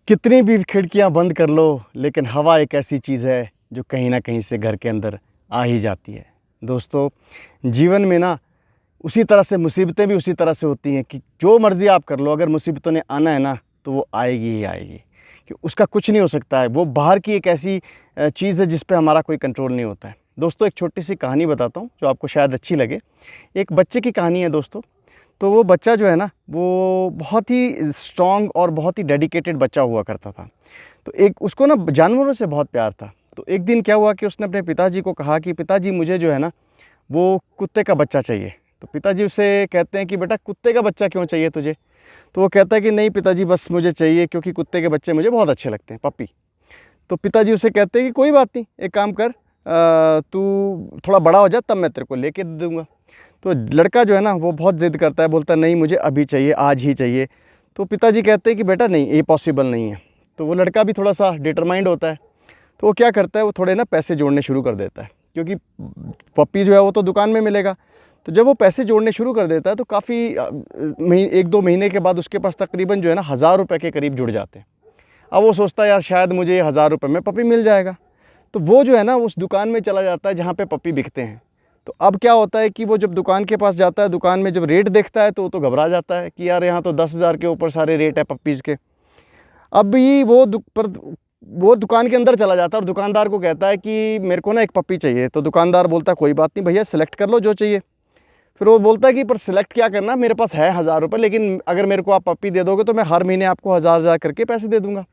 कितनी भी खिड़कियां बंद कर लो, लेकिन हवा एक ऐसी चीज़ है जो कहीं ना कहीं से घर के अंदर आ ही जाती है। दोस्तों, जीवन में ना उसी तरह से मुसीबतें भी उसी तरह से होती हैं कि जो मर्ज़ी आप कर लो, अगर मुसीबतों ने आना है ना तो वो आएगी ही आएगी, कि उसका कुछ नहीं हो सकता है। वो बाहर की एक ऐसी चीज़ है जिस पे हमारा कोई कंट्रोल नहीं होता है। दोस्तों, एक छोटी सी कहानी बताता हूँ जो आपको शायद अच्छी लगे। एक बच्चे की कहानी है दोस्तों। तो वो बच्चा जो है ना, वो बहुत ही स्ट्रॉन्ग और बहुत ही डेडिकेटेड बच्चा हुआ करता था। तो एक उसको ना जानवरों से बहुत प्यार था। तो एक दिन क्या हुआ कि उसने अपने पिताजी को कहा कि पिताजी, मुझे जो है ना वो कुत्ते का बच्चा चाहिए। तो पिताजी उसे कहते हैं कि बेटा, कुत्ते का बच्चा क्यों चाहिए तुझे? तो वो कहता है कि नहीं पिताजी, बस मुझे चाहिए क्योंकि कुत्ते के बच्चे मुझे बहुत अच्छे लगते हैं, पप्पी। तो पिताजी उसे कहते हैं कि कोई बात नहीं, एक काम कर, तू थोड़ा बड़ा हो जा तब मैं तेरे को लेके दे दूँगा। तो लड़का जो है ना वो बहुत ज़िद करता है, बोलता है नहीं मुझे अभी चाहिए, आज ही चाहिए। तो पिताजी कहते हैं कि बेटा नहीं, ये पॉसिबल नहीं है। तो वो लड़का भी थोड़ा सा डिटरमाइंड होता है। तो वो क्या करता है, वो थोड़े ना पैसे जोड़ने शुरू कर देता है, क्योंकि पप्पी जो है वो तो दुकान में मिलेगा। तो जब वो पैसे जोड़ने शुरू कर देता है तो काफ़ी 1-2 महीने के बाद उसके पास तकरीबन जो है ना 1000 रुपये के करीब जुड़ जाते हैं। अब वो सोचता है यार शायद मुझे 1000 रुपये में पप्पी मिल जाएगा। तो वो जो है ना उस दुकान में चला जाता है जहाँ पे पप्पी बिकते हैं। तो अब क्या होता है कि वो जब दुकान के पास जाता है, दुकान में जब रेट देखता है तो वो तो घबरा जाता है कि यार यहाँ तो 10,000 के ऊपर सारे रेट है पप्पीज़ के। अब भी वो दुकान के अंदर चला जाता है और दुकानदार को कहता है कि मेरे को ना एक पप्पी चाहिए। तो दुकानदार बोलता है कोई बात नहीं भैया, सेलेक्ट कर लो जो चाहिए। फिर वो बोलता है कि पर सिलेक्ट क्या करना, मेरे पास है 1000 रुपये, लेकिन अगर मेरे को आप पप्पी दे दोगे तो मैं हर महीने आपको 1000 करके पैसे दे दूँगा।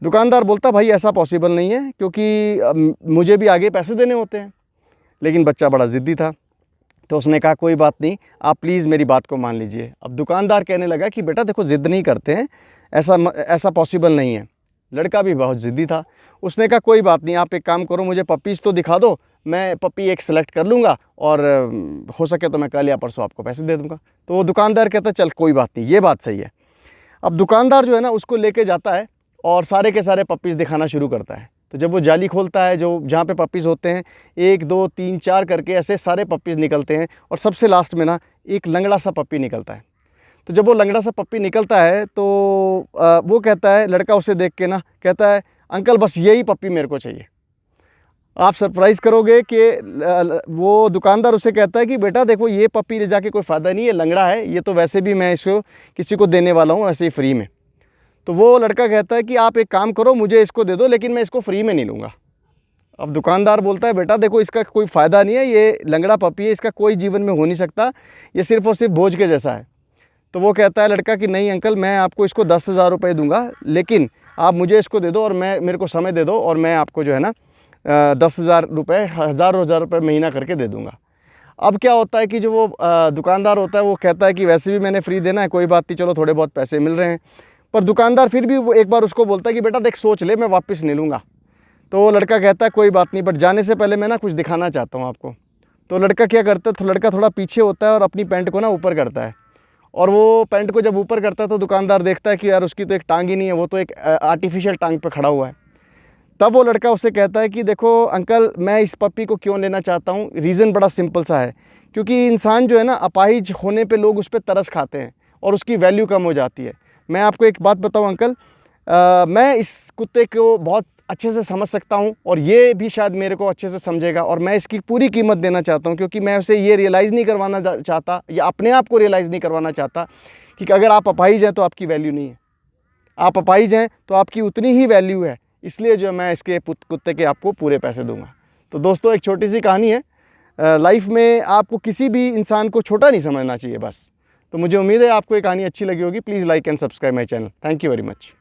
दुकानदार बोलता भाई ऐसा पॉसिबल नहीं है, क्योंकि मुझे भी आगे पैसे देने होते हैं। लेकिन बच्चा बड़ा ज़िद्दी था। तो उसने कहा कोई बात नहीं, आप प्लीज़ मेरी बात को मान लीजिए। अब दुकानदार कहने लगा कि बेटा देखो, ज़िद नहीं करते हैं, ऐसा पॉसिबल नहीं है। लड़का भी बहुत ज़िद्दी था। उसने कहा कोई बात नहीं, आप एक काम करो, मुझे पप्पीज़ तो दिखा दो, मैं पप्पी एक सेलेक्ट कर लूँगा और हो सके तो मैं कल या परसों आपको पैसे दे दूँगा। तो वो दुकानदार कहता चल कोई बात नहीं, ये बात सही है। अब दुकानदार जो है ना उसको लेके जाता है और सारे के सारे पप्पीज़ दिखाना शुरू करता है। तो जब वो जाली खोलता है, जो जहाँ पे पप्पीज़ होते हैं, 1 2 3 4 करके ऐसे सारे पप्पीज़ निकलते हैं और सबसे लास्ट में ना एक लंगड़ा सा पप्पी निकलता है। तो जब वो लंगड़ा सा पप्पी निकलता है तो वो कहता है, लड़का उसे देख के ना कहता है अंकल बस यही पप्पी मेरे को चाहिए। आप सरप्राइज़ करोगे कि वो दुकानदार उसे कहता है कि बेटा देखो, ये पप्पी ले जाके कोई फ़ायदा नहीं है, लंगड़ा है, ये तो वैसे भी मैं इसको किसी को देने वाला हूँ ऐसे ही फ्री में। तो वो लड़का कहता है कि आप एक काम करो, मुझे इसको दे दो, लेकिन मैं इसको फ्री में नहीं लूँगा। अब दुकानदार बोलता है बेटा देखो, इसका कोई फ़ायदा नहीं है, ये लंगड़ा पपी है, इसका कोई जीवन में हो नहीं सकता, ये सिर्फ़ और सिर्फ बोझ के जैसा है। तो वो कहता है लड़का कि नहीं अंकल, मैं आपको इसको 10,000 रुपये दूंगा, लेकिन आप मुझे इसको दे दो और मेरे को समय दे दो और मैं आपको जो है ना 10,000 रुपये, हज़ार रुपये महीना करके दे दूँगा। अब क्या होता है कि जो वो दुकानदार होता है वो कहता है कि वैसे भी मैंने फ्री देना है, कोई बात नहीं, चलो थोड़े बहुत पैसे मिल रहे हैं। पर दुकानदार फिर भी वो एक बार उसको बोलता है कि बेटा देख, सोच ले, मैं वापस नहीं लूँगा। तो वो लड़का कहता है कोई बात नहीं, बट जाने से पहले मैं ना कुछ दिखाना चाहता हूँ आपको। तो लड़का क्या करता है, तो लड़का थोड़ा पीछे होता है और अपनी पैंट को ना ऊपर करता है। और वो पैंट को जब ऊपर करता है तो दुकानदार देखता है कि यार उसकी तो एक टांग ही नहीं है, वो तो एक आर्टिफिशियल टांग पे खड़ा हुआ है। तब वो लड़का उससे कहता है कि देखो अंकल, मैं इस पप्पी को क्यों लेना चाहता हूँ, रीज़न बड़ा सिंपल सा है। क्योंकि इंसान जो है ना, अपाहिज होने पे लोग उस पर तरस खाते हैं और उसकी वैल्यू कम हो जाती है। मैं आपको एक बात बताऊँ अंकल, मैं इस कुत्ते को बहुत अच्छे से समझ सकता हूँ और ये भी शायद मेरे को अच्छे से समझेगा, और मैं इसकी पूरी कीमत देना चाहता हूँ, क्योंकि मैं उसे ये रियलाइज़ नहीं करवाना चाहता, या अपने आप को रियलाइज़ नहीं करवाना चाहता कि अगर आप अपाहिज हैं तो आपकी वैल्यू नहीं है, आप अपाहिज हैं तो आपकी उतनी ही वैल्यू है। इसलिए जो मैं इसके कुत्ते के आपको पूरे पैसे दूंगा। तो दोस्तों, एक छोटी सी कहानी है। लाइफ में आपको किसी भी इंसान को छोटा नहीं समझना चाहिए बस। तो मुझे उम्मीद है आपको ये कहानी अच्छी लगी होगी। Please like and subscribe my channel. Thank you very much.